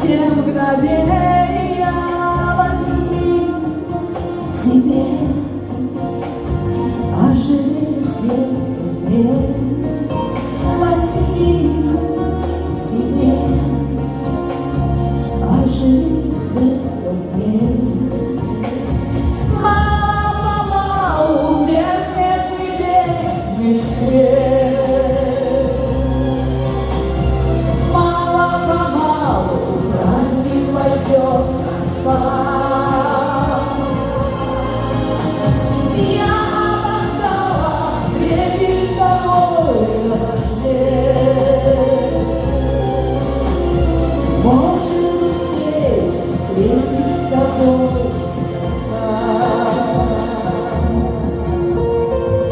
те мгновения возьми себе, оживи свет дней. Возьми себе, оживи свет дней. Мало-помалу меркнет небесный свет. Мало-помалу праздник пойдет на спад. Я опоздала встретить с тобой рассвет. Может, успею встретить с тобой